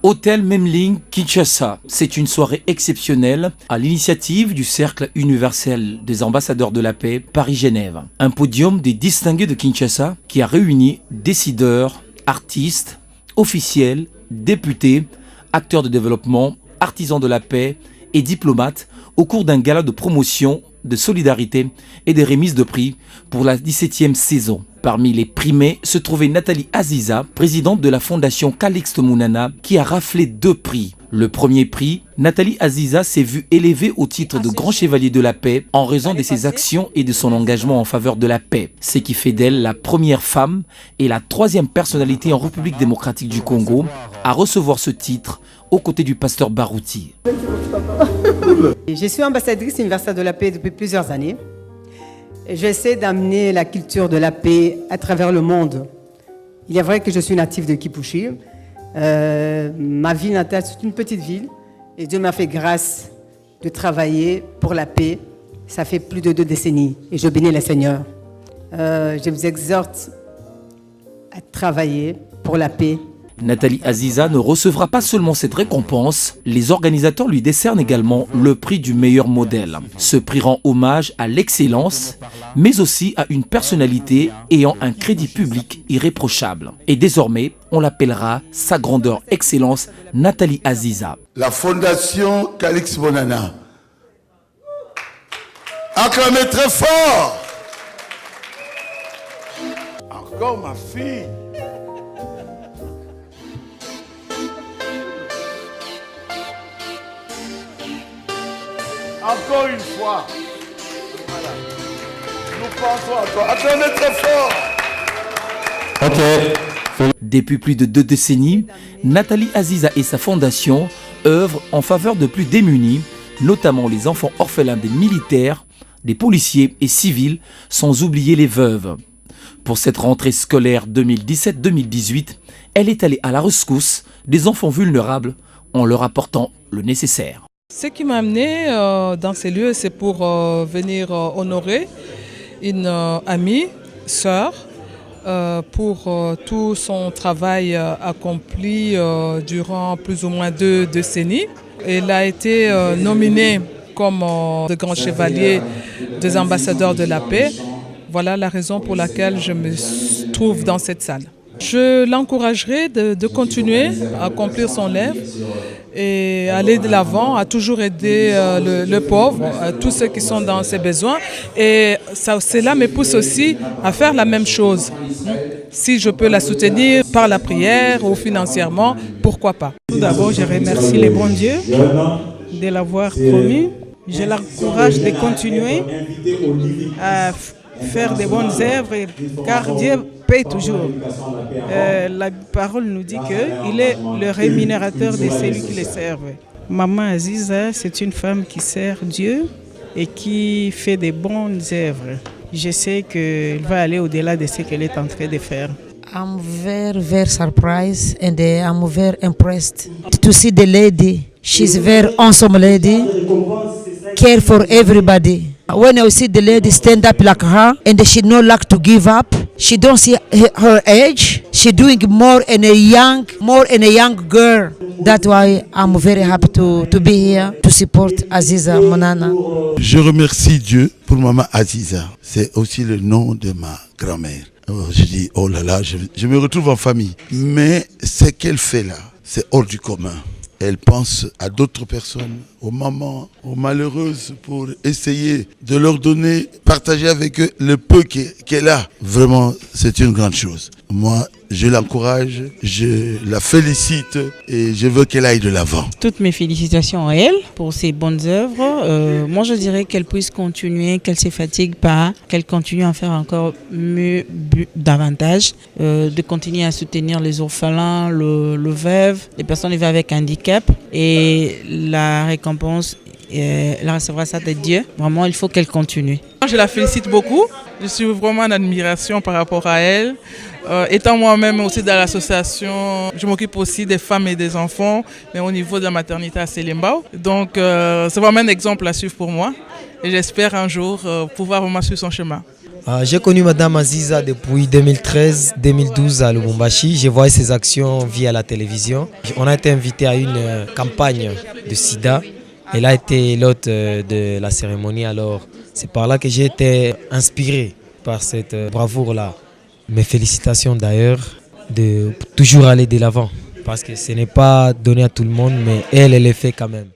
Hôtel Memling, Kinshasa. C'est une soirée exceptionnelle à l'initiative du Cercle universel des ambassadeurs de la paix Paris-Genève. Un podium des distingués de Kinshasa qui a réuni décideurs, artistes, officiels, députés, acteurs de développement, artisans de la paix et diplomates au cours d'un gala de promotion, de solidarité et de remise de prix pour la 17e saison. Parmi les primés se trouvait Nathalie Aziza, présidente de la fondation Calixte Mounana, qui a raflé 2 prix. Le premier prix, Nathalie Aziza s'est vue élevée au titre de Grand Chevalier de la Paix en raison de ses actions et de son engagement en faveur de la paix, ce qui fait d'elle la première femme et la 3e personnalité en République démocratique du Congo à recevoir ce titre aux côtés du pasteur Barouti. Je suis ambassadrice universelle de la paix depuis plusieurs années. J'essaie d'amener la culture de la paix à travers le monde. Il est vrai que je suis native de Kipushi. Ma ville natale, c'est une petite ville. Et Dieu m'a fait grâce de travailler pour la paix. Ça fait plus de 2 décennies. Et je bénis le Seigneur. Je vous exhorte à travailler pour la paix. Nathalie Aziza ne recevra pas seulement cette récompense, les organisateurs lui décernent également le prix du meilleur modèle. Ce prix rend hommage à l'excellence, mais aussi à une personnalité ayant un crédit public irréprochable. Et désormais, on l'appellera Sa Grandeur Excellence Nathalie Aziza. La fondation Calixte Mounana. Acclamez très fort. Encore ma fille. Encore une fois. Voilà. Nous pensons à toi. Acclamez très fort. Ok. Depuis plus de 2 décennies, Nathalie Aziza et sa fondation œuvrent en faveur de plus démunis, notamment les enfants orphelins des militaires, des policiers et civils, sans oublier les veuves. Pour cette rentrée scolaire 2017-2018, elle est allée à la rescousse des enfants vulnérables en leur apportant le nécessaire. Ce qui m'a amené dans ces lieux, c'est pour venir honorer une amie, sœur, pour tout son travail accompli durant plus ou moins 2 décennies. Elle a été nominée comme de grand chevalier des ambassadeurs de la paix. Voilà la raison pour laquelle je me trouve dans cette salle. Je l'encouragerai de continuer à accomplir son œuvre et aller de l'avant, à toujours aider le pauvre, tous ceux qui sont dans ses besoins. Et cela me pousse aussi à faire la même chose. Si je peux la soutenir par la prière ou financièrement, pourquoi pas. Tout d'abord, je remercie le bon Dieu de l'avoir promu. Je l'encourage de continuer à faire de bonnes œuvres, car Dieu paie toujours. La parole nous dit qu'il est le rémunérateur de celui qui le servent. Maman Aziza, c'est une femme qui sert Dieu et qui fait de bonnes œuvres. Je sais qu'elle va aller au-delà de ce qu'elle est en train de faire. I'm very surprised and I'm very impressed to see the lady. She's a very awesome lady, care for everybody. When I see the lady stand up like her and she no like to give up, she don't see her age. She doing more in a young girl. That's why I'm very happy to be here to support Aziza Mounana. Je remercie Dieu pour maman Aziza. C'est aussi le nom de ma grand-mère. Je dis, oh là là, je me retrouve en famille. Mais ce qu'elle fait là, c'est hors du commun. Elle pense à d'autres personnes, aux mamans, aux malheureuses, pour essayer de leur donner, partager avec eux le peu qu'elle a. Vraiment, c'est une grande chose. Moi, je l'encourage, je la félicite et je veux qu'elle aille de l'avant. Toutes mes félicitations à elle pour ses bonnes œuvres. Moi, je dirais qu'elle puisse continuer, qu'elle ne se fatigue pas, qu'elle continue à faire encore mieux, davantage, de continuer à soutenir les orphelins, le veuve, les personnes vivant avec handicap. Et la récompense, elle recevra ça de Dieu. Vraiment, il faut qu'elle continue. Je la félicite beaucoup. Je suis vraiment en admiration par rapport à elle. Étant moi-même aussi dans l'association, je m'occupe aussi des femmes et des enfants, mais au niveau de la maternité à Selimbao. Donc c'est vraiment un exemple à suivre pour moi. Et j'espère un jour pouvoir vraiment suivre son chemin. J'ai connu Madame Aziza depuis 2013-2012 à Lubumbashi. J'ai vu ses actions via la télévision. On a été invité à une campagne de sida. Elle a été l'hôte de la cérémonie. Alors, c'est par là que j'ai été inspiré par cette bravoure-là. Mes félicitations d'ailleurs de toujours aller de l'avant. Parce que ce n'est pas donné à tout le monde, mais elle le fait quand même.